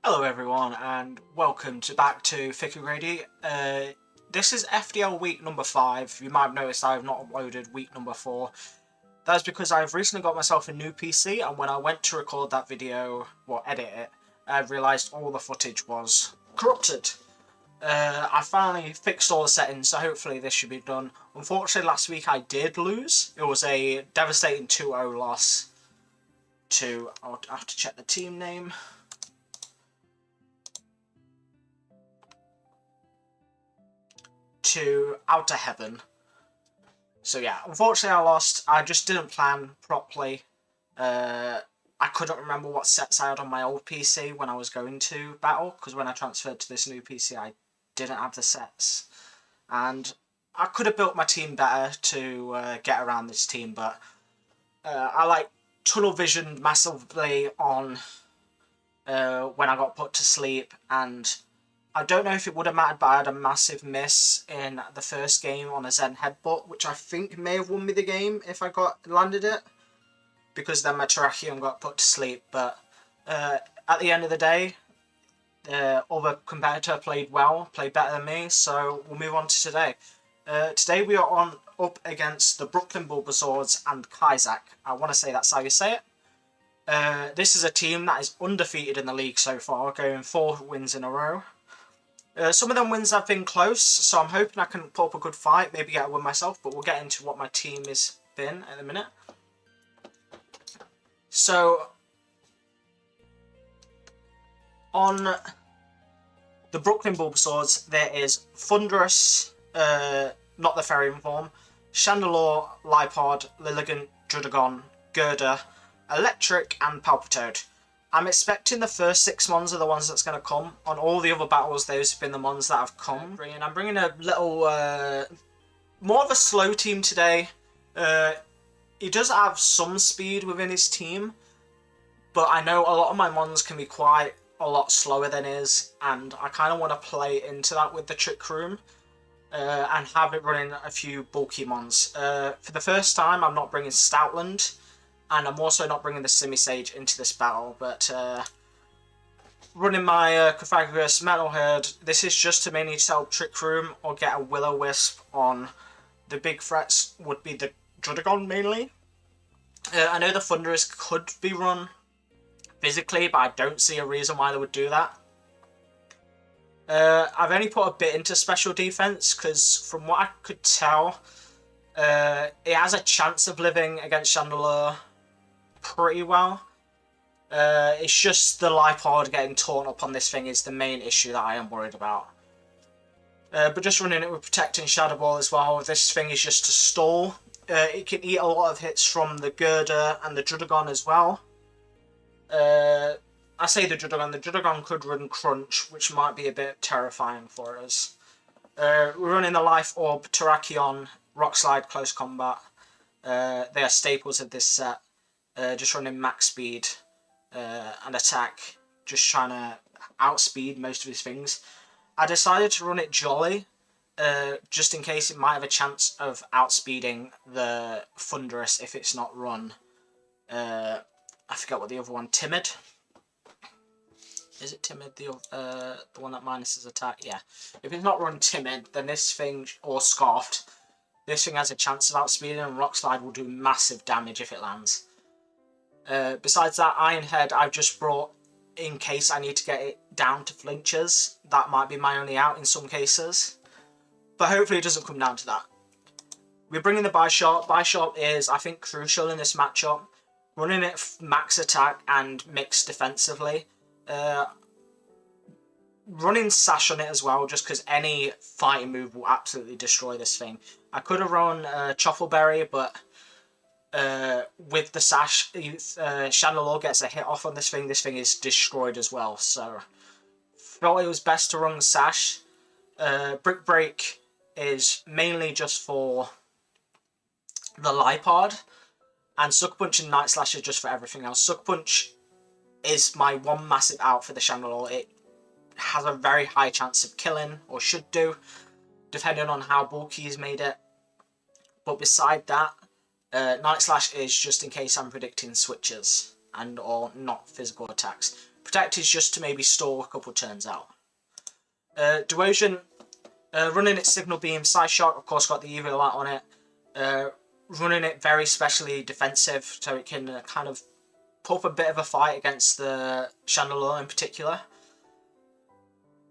Hello everyone and welcome back to Thick and Grady. This is FDL week number 5. You might have noticed I have not uploaded week number 4. That is because I've recently got myself a new PC, and when I went to record that video, or edit it, I realised all the footage was corrupted. I finally fixed all the settings, so hopefully this should be done. Unfortunately last week I did lose. It was a devastating 2-0 loss to, I'll have to check the team name. To Outer Heaven. So yeah, unfortunately I lost. I just didn't plan properly. I couldn't remember what sets I had on my old PC when I was going to battle, because when I transferred to this new PC I didn't have the sets. And I could have built my team better to get around this team, but I like tunnel visioned massively on when I got put to sleep, and I don't know if it would have mattered, but I had a massive miss in the first game on a Zen headbutt, which I think may have won me the game if I landed it, because then my Terrakion got put to sleep. But at the end of the day, the other competitor played better than me, so we'll move on to today. Today we are up against the Brooklyn Bulbasaurs and Kaizak. I want to say that's how you say it. This is a team that is undefeated in the league so far, going 4 wins in a row. Some of them wins have been close, so I'm hoping I can put up a good fight, maybe get a win myself, but we'll get into what my team has been in a minute. So, on the Brooklyn Bulbasaurs, there is Thunderous, not the Fairy form, Chandelure, Lipod, Lilligant, Drudagon, Gerda, Electric, and Palpitoad. I'm expecting the first 6 mons are the ones that's going to come. On all the other battles, those have been the mons that have come. I'm bringing a little, more of a slow team today. He does have some speed within his team, but I know a lot of my mons can be quite a lot slower than his, and I kind of want to play into that with the Trick Room. And have it running a few bulky mons. For the first time, I'm not bringing Stoutland. And I'm also not bringing the Simisage into this battle, but running my Cophagus Metal Herd, this is just to mainly sell Trick Room or get a Will-O-Wisp on. The big threats would be the Drudagon mainly. I know the Thunderous could be run physically, but I don't see a reason why they would do that. I've only put a bit into special defense, because from what I could tell, it has a chance of living against Chandelure pretty well. It's just the Lipod getting torn up on this thing is the main issue that I am worried about. But just running it with Protecting Shadow Ball as well, this thing is just to stall. It can eat a lot of hits from the Gerda and the Drudagon as well. I say the Drudagon could run Crunch, which might be a bit terrifying for us. We're running the Life Orb, Terrakion, Rock Slide, Close Combat. They are staples of this set. Just running max speed and attack, just trying to outspeed most of his things. I decided to run it Jolly, just in case it might have a chance of outspeeding the Thunderous if it's not run. I forget what the other one, Timid? Is it Timid, the one that minuses attack? Yeah. If it's not run Timid, then this thing, or Scarfed, this thing has a chance of outspeeding, and Rock Slide will do massive damage if it lands. Besides that, Iron Head I've just brought in case I need to get it down to flinches. That might be my only out in some cases, but hopefully it doesn't come down to that. We're bringing the Bisharp. Bisharp is, I think, crucial in this matchup. Running it max attack and mixed defensively. Running Sash on it as well, just because any fighting move will absolutely destroy this thing. I could have run Choffleberry, but with the Sash, Chandelure gets a hit off on this thing is destroyed as well, so felt it was best to run Sash. Brick Break is mainly just for the Lipod, and Sucker Punch and Night Slash is just for everything else. Sucker Punch is my one massive out for the Chandelure. It has a very high chance of killing, or should do, depending on how bulky he's made it. But beside that, Night Slash is just in case I'm predicting switches and or not physical attacks. Protect is just to maybe stall a couple turns out. Devotion, running its Signal Beam. Psyshock, of course, got the Evil Light on it. Running it very specially defensive, so it can kind of put up a bit of a fight against the Chandelure in particular.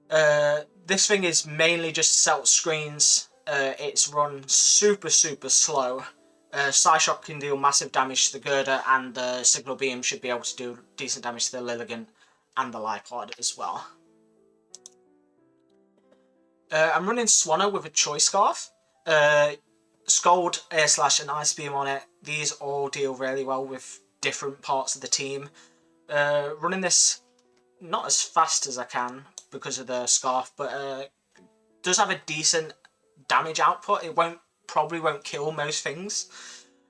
This thing is mainly just set screens. It's run super slow. Psyshock can deal massive damage to the Girder, and the Signal Beam should be able to do decent damage to the Lilligant and the Lipod as well. I'm running Swanna with a Choice Scarf. Scald, Air Slash and Ice Beam on it. These all deal really well with different parts of the team. Running this not as fast as I can because of the Scarf, but does have a decent damage output. It probably won't kill most things.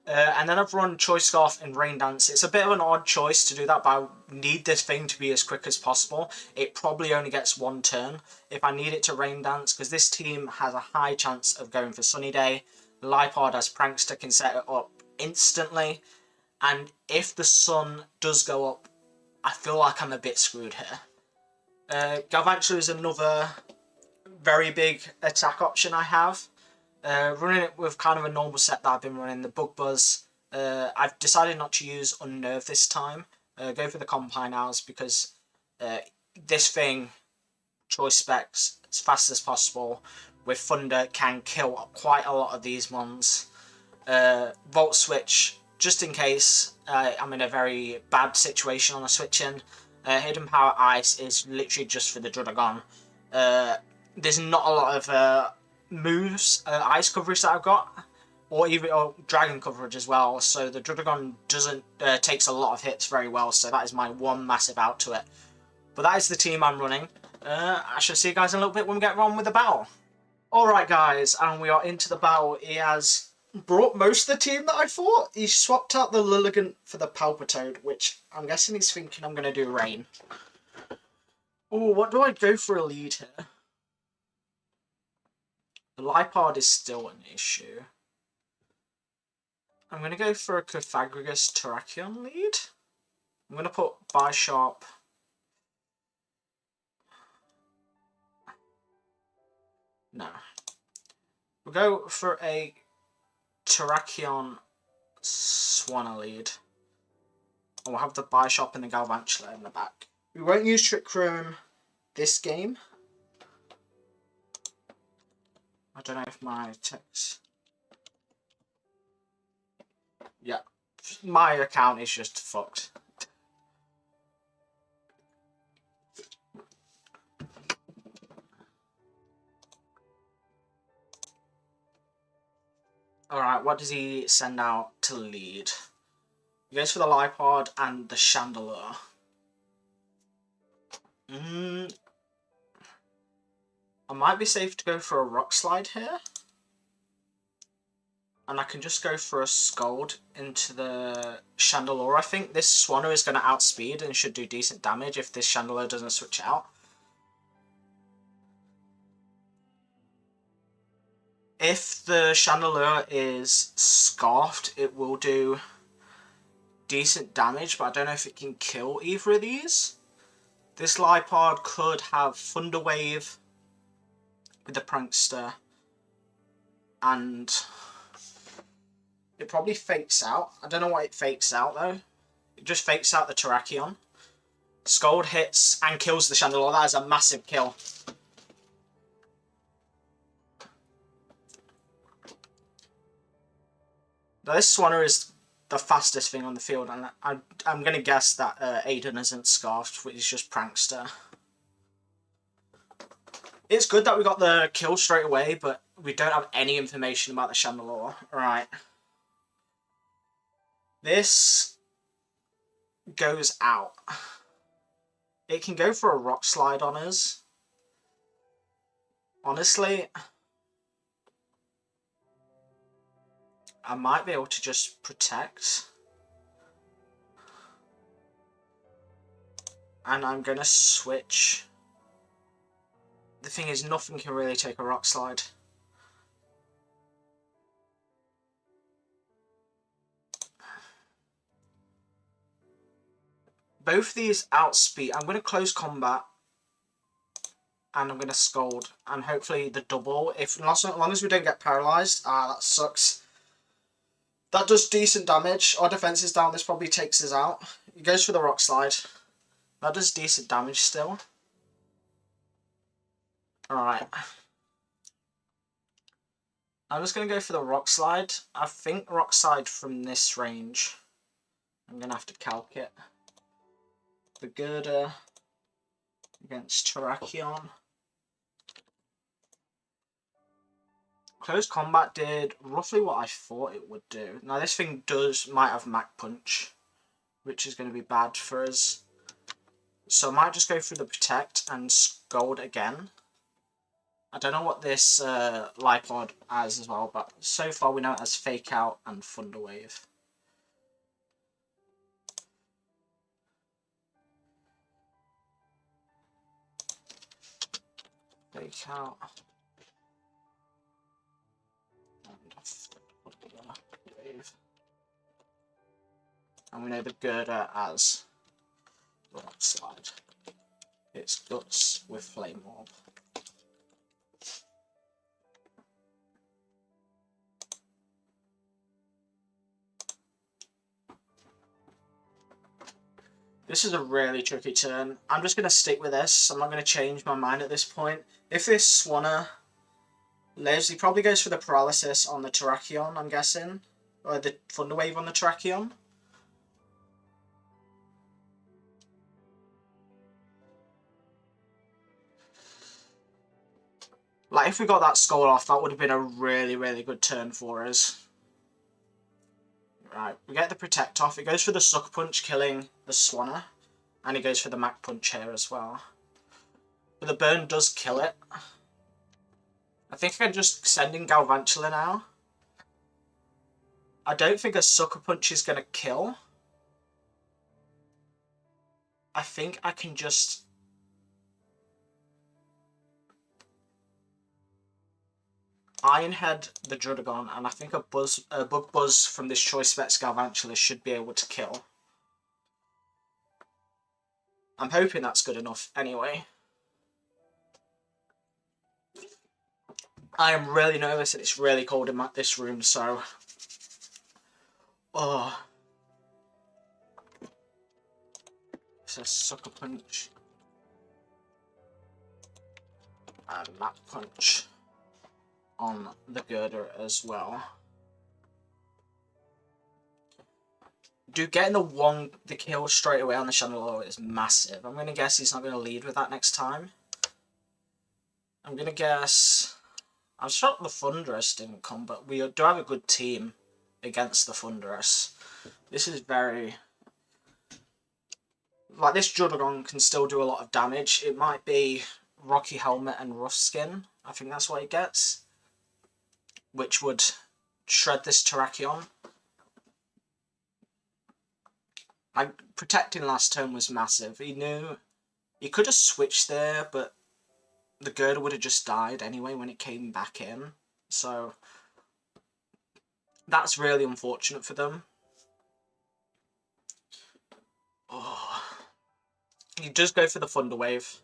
And then I've run Choice Scarf and Rain Dance. It's a bit of an odd choice to do that, but I need this thing to be as quick as possible. It probably only gets one turn if I need it to Rain Dance, because this team has a high chance of going for Sunny Day. Lipod as Prankster can set it up instantly, and if the sun does go up, I feel like I'm a bit screwed here. Galvantula is another very big attack option I have. Running it with kind of a normal set that I've been running, the Bug Buzz. I've decided not to use Unnerve this time. Go for the Compine Owls, because this thing, choice specs as fast as possible with Thunder, can kill quite a lot of these ones. Volt Switch, just in case I'm in a very bad situation on a switch-in. Hidden Power Ice is literally just for the Drudagon. There's not a lot of moves, ice coverage that I've got, or dragon coverage as well, so the Drudagon doesn't takes a lot of hits very well, so that is my one massive out to it. But that is the team I'm running. I shall see you guys in a little bit when we get on with the battle. Alright guys, and we are into the battle. He has brought most of the team that I thought. He swapped out the Lilligant for the Palpitoad, which I'm guessing he's thinking I'm going to do Rain. Oh, what do I go for a lead here? The Lipod is still an issue. I'm going to go for a Pythagoras Terrakion lead. I'm going to put Bisharp. No. We'll go for a Terrakion Swanna lead. And we'll have the Bisharp and the Galvantula in the back. We won't use Trick Room this game. I don't know if my text... Yeah. My account is just fucked. Alright, what does he send out to lead? He goes for the Lipod and the Chandelure. I might be safe to go for a Rock Slide here. And I can just go for a Scald into the Chandelure. I think this Swanna is going to outspeed and should do decent damage if this Chandelure doesn't switch out. If the Chandelure is Scarfed, it will do decent damage, but I don't know if it can kill either of these. This Lipod could have Thunder Wave with the Prankster, and it probably fakes out. I don't know what it fakes out though. It just fakes out the Terrakion. Scald hits and kills the Chandelure. That is a massive kill. Now, this Swanna is the fastest thing on the field, and I'm going to guess that Aiden isn't Scarfed, which is just Prankster. It's good that we got the kill straight away, but we don't have any information about the Chandelure. Right. This goes out. It can go for a Rock Slide on us. Honestly, I might be able to just protect. And I'm going to switch. The thing is, nothing can really take a Rock Slide. both these outspeed. I'm going to close combat. And I'm going to scold. And hopefully the double. As long as we don't get paralysed. Ah, that sucks. That does decent damage. Our defense is down. This probably takes us out. He goes for the rock slide. That does decent damage still. Alright. I'm just going to go for the rock slide. I think rock slide from this range. I'm going to have to calc it. The girder against Terrakion. Close combat did roughly what I thought it would do. Now this thing might have Mach Punch, which is going to be bad for us. So I might just go through the Protect and Scold again. I don't know what this Lipod has as well, but so far we know it has Fake Out and Thunder Wave. Fake Out. Wave. And we know the girder as rock slide. It's guts with flame orb. This is a really tricky turn. I'm just going to stick with this. I'm not going to change my mind at this point. If this Swanner lives, he probably goes for the Paralysis on the Terrakion, I'm guessing. Or the Thunder Wave on the Terrakion. Like, if we got that skull off, that would have been a really, really good turn for us. Right, we get the Protect off. It goes for the Sucker Punch, killing the Swanner. And he goes for the Mach Punch here as well. But the burn does kill it. I think I can just send in Galvantula now. I don't think a Sucker Punch is going to kill. I think I can just... Ironhead the Drudagon, and I think a Bug Buzz from this Choice Specs Galvantula should be able to kill. I'm hoping that's good enough anyway. I am really nervous and it's really cold in this room, so... Oh. It's a Sucker Punch. And Mach Punch on the girder as well. Dude, getting the kill straight away on the Chandelure is massive. I'm going to guess he's not going to lead with that next time. I'm going to guess... I'm shocked the Thunderous didn't come, but we do have a good team against the Thunderous. This is very... Like, this Drudagon can still do a lot of damage. It might be Rocky Helmet and Rough Skin. I think that's what it gets. Which would shred this Terrakion. Like, protecting last turn was massive. He knew he could have switched there, but the girder would have just died anyway when it came back in. So that's really unfortunate for them. Oh. He does go for the Thunder Wave,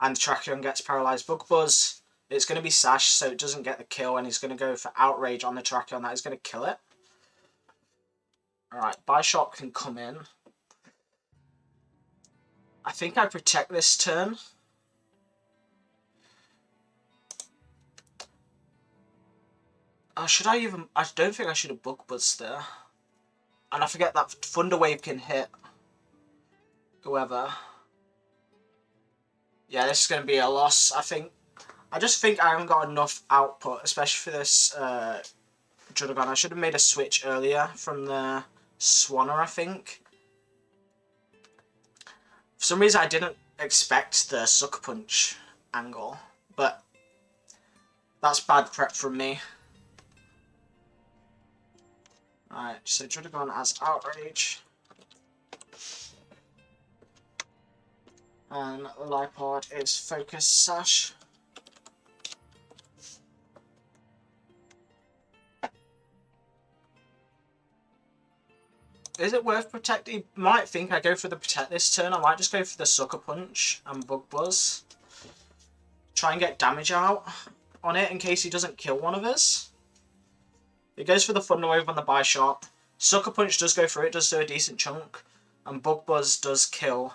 and the Terrakion gets paralysed. Bug Buzz, it's going to be Sash, so it doesn't get the kill, and he's going to go for Outrage on the Terrakion. That is going to kill it. Alright, Bisharp can come in. I think I protect this turn. Should I even... I don't think I should have Bug Buzzed there. And I forget that Thunder Wave can hit whoever. Yeah, this is going to be a loss, I think. I just think I haven't got enough output, especially for this Drudagon. I should have made a switch earlier from the Swanner, I think. For some reason, I didn't expect the Sucker Punch angle, but that's bad prep from me. Alright, so Drudagon has Outrage. And Lipod is Focus Sash. Is it worth protecting? You might think I go for the protect this turn. I might just go for the Sucker Punch and Bug Buzz. Try and get damage out on it in case he doesn't kill one of us. It goes for the Thunder Wave on the Bisharp. Sucker Punch does go through, it does do a decent chunk. And Bug Buzz does kill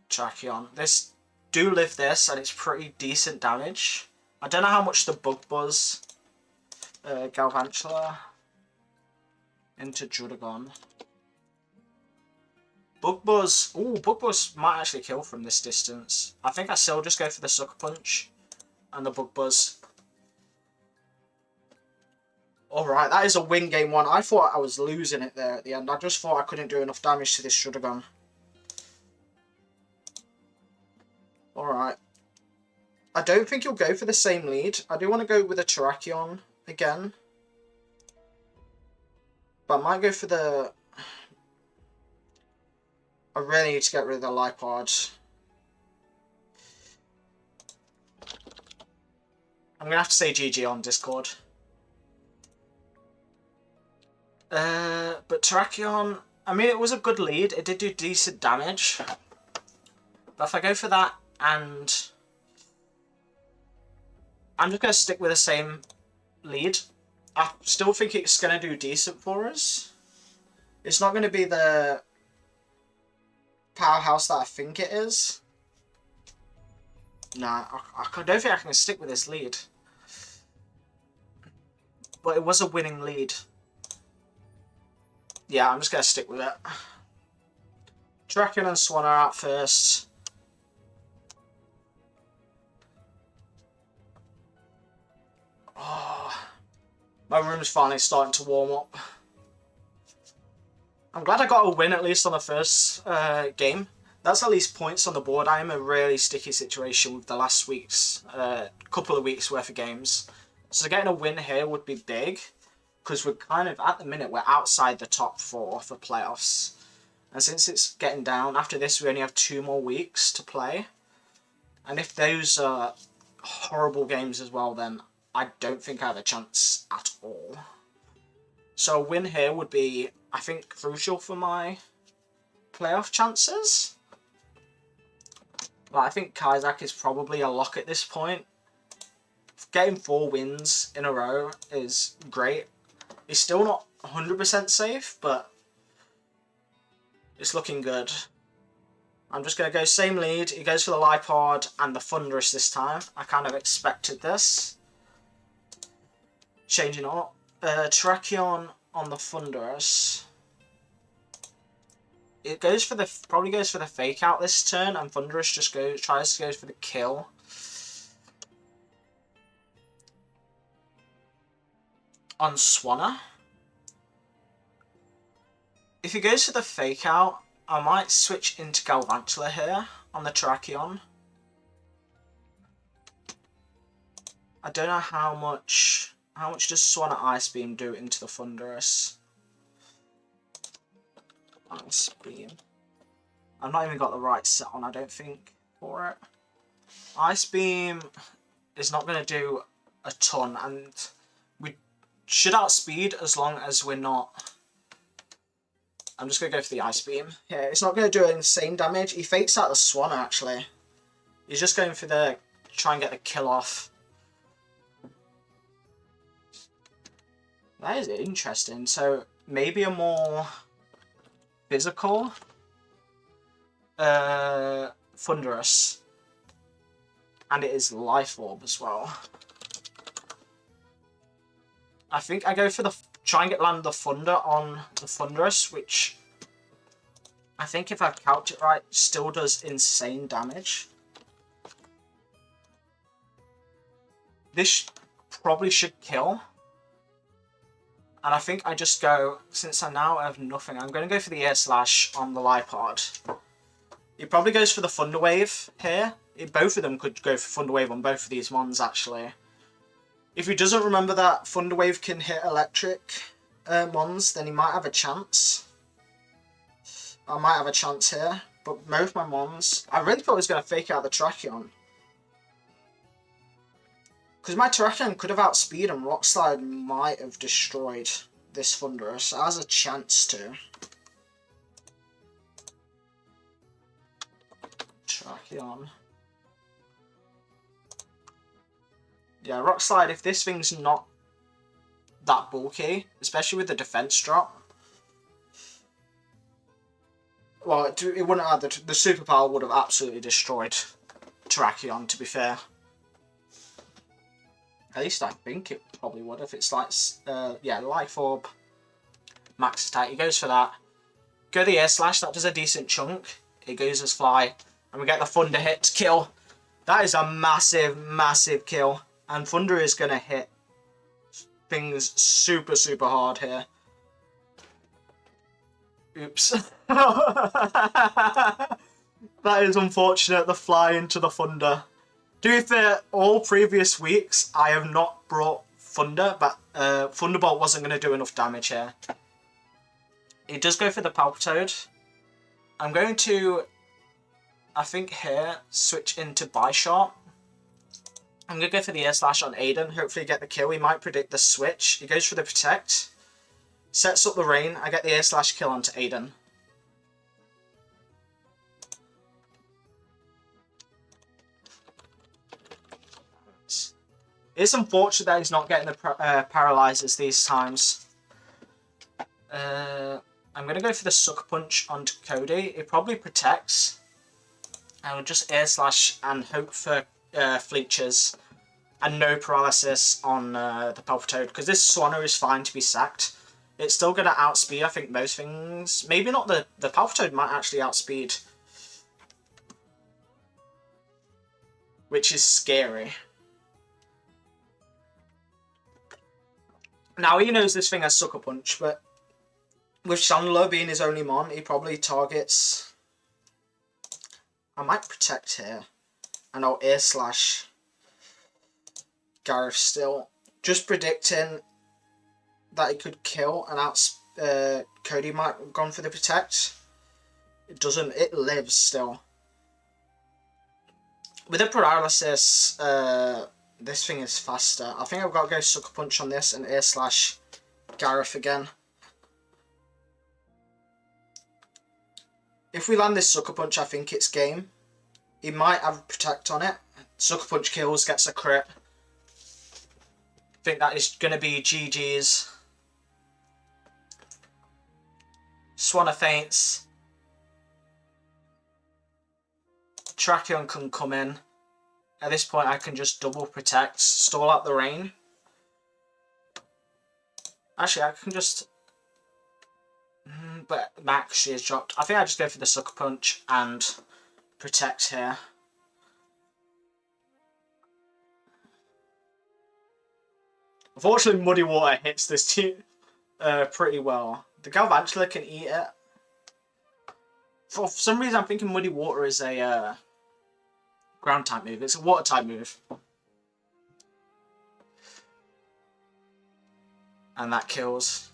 Tracheon. This do live this, and it's pretty decent damage. I don't know how much the Bug Buzz Galvantula into Judagon. Bug Buzz. Ooh, Bug Buzz might actually kill from this distance. I think I still just go for the Sucker Punch and the Bug Buzz. Alright, that is a win game 1. I thought I was losing it there at the end. I just thought I couldn't do enough damage to this Judagon. Alright. I don't think he'll go for the same lead. I do want to go with a Terrakion again. But I might go for the... I really need to get rid of the Lipard. I'm going to have to say GG on Discord. But Terrakion, I mean, it was a good lead. It did do decent damage. But if I go for that and... I'm just going to stick with the same lead. I still think it's going to do decent for us. It's not going to be the powerhouse that I think it is. Nah, I don't think I can stick with this lead. But it was a winning lead. Yeah, I'm just going to stick with it. Draken and Swan are out first. Oh, my room's finally starting to warm up. I'm glad I got a win at least on the first game. That's at least points on the board. I am in a really sticky situation with the last week's couple of weeks worth of games. So getting a win here would be big. Because we're kind of, at the minute, we're outside the top 4 for playoffs. And since it's getting down, after this we only have 2 more weeks to play. And if those are horrible games as well, then I don't think I have a chance at all. So a win here would be, I think, crucial for my playoff chances. But I think Kaizak is probably a lock at this point. Getting 4 wins in a row is great. It's still not 100% safe, but it's looking good. I'm just going to go same lead. He goes for the Lipard and the Thunderous this time. I kind of expected this. Changing up. Terrakion on the Thunderous. It goes for the probably goes for the fake out this turn, and Thunderous just tries to go for the kill. On Swanner. If he goes for the fake out, I might switch into Galvantula here on the Terrakion. I don't know how much does Swanner Ice Beam do into the Thunderous? Ice Beam. I've not even got the right set on, I don't think, for it. Ice Beam is not going to do a ton, and we should outspeed as long as we're not... I'm just going to go for the Ice Beam. Yeah, it's not going to do insane damage. He fakes out the Swanner, actually. He's just going for the... try and get the kill off. That is interesting. So, maybe a more physical Thunderous. And it is Life Orb as well. I think I go for the... try and land the Thunder on the Thunderous, which I think if I've calculated it right, still does insane damage. This probably should kill. And I think I just go, since I now have nothing, I'm going to go for the Air Slash on the Lipard. He probably goes for the Thunder Wave here. Both of them could go for Thunder Wave on both of these Mons, actually. If he doesn't remember that Thunder Wave can hit electric Mons, then he might have a chance. I might have a chance here. But both my Mons... I really thought he was going to fake out the Terrakion. Because my Terrakion could have outspeed and Rock Slide might have destroyed this Thunderous. It has a chance to. Terrakion. Yeah, Rock Slide, if this thing's not that bulky, especially with the defense drop, well, it wouldn't have the superpower would have absolutely destroyed Terrakion, to be fair. At least I think it probably would if it's like, yeah, Life Orb, Max Attack. He goes for that. Go the Air Slash, that does a decent chunk. He goes as Fly, and we get the Thunder hit to kill. That is a massive, massive kill. And Thunder is going to hit things super, super hard here. Oops. That is unfortunate, the Fly into the Thunder. To be fair, all previous weeks I have not brought Thunder, but Thunderbolt wasn't going to do enough damage here. He does go for the Palpitoad. I'm going to, I think here, switch into Bishop. I'm going to go for the Air Slash on Aiden, hopefully get the kill. He might predict the switch. He goes for the Protect. Sets up the Rain. I get the Air Slash kill onto Aiden. It's unfortunate that he's not getting the paralyzers these times. I'm going to go for the Sucker Punch onto Cody. It probably protects. I will just Air Slash and hope for Fleeches and no paralysis on the Palpitoad, because this Swanner is fine to be sacked. It's still going to outspeed, I think, most things. Maybe not the Palpitoad might actually outspeed, which is scary. Now, he knows this thing has Sucker Punch, but with Chandler being his only mon, he probably targets... I might Protect here, and I'll Air Slash Gareth still. Just predicting that he could kill, and Cody might have gone for the Protect. It doesn't, it lives still. With the Paralysis, this thing is faster. I think I've got to go Sucker Punch on this and Air Slash Gareth again. If we land this Sucker Punch, I think it's game. He might have a Protect on it. Sucker Punch kills, gets a crit. I think that is going to be GG's. Swanner faints. Terrakion can come in. At this point I can just double Protect, stall out the Rain. Actually I can just... But Max, she is dropped. I think I just go for the Sucker Punch and Protect here. Unfortunately, Muddy Water hits this team pretty well. The Galvantula can eat it. For some reason, I'm thinking Muddy Water is a ground type move. It's a water type move. And that kills.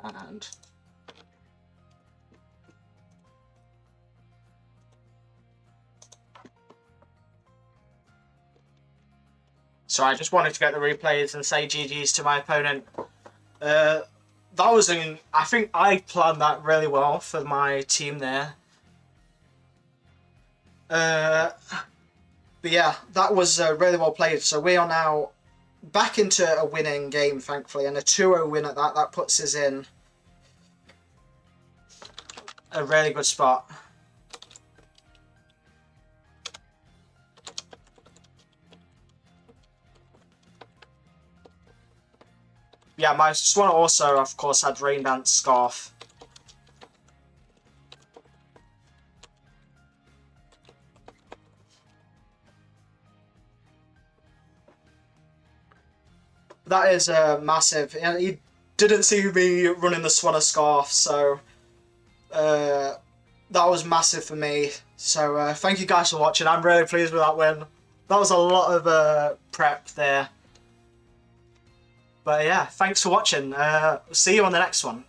And so I just wanted to get the replays and say GG's to my opponent. That was I think I planned that really well for my team there. But yeah, that was really well played. So we are now back into a winning game, thankfully, and a 2-0 win at that. That puts us in a really good spot. Yeah, my Swan also, of course, had Rain Dance Scarf. That is massive. He didn't see me running the Swanner Scarf, so that was massive for me. So thank you guys for watching. I'm really pleased with that win. That was a lot of prep there. But yeah, thanks for watching. See you on the next one.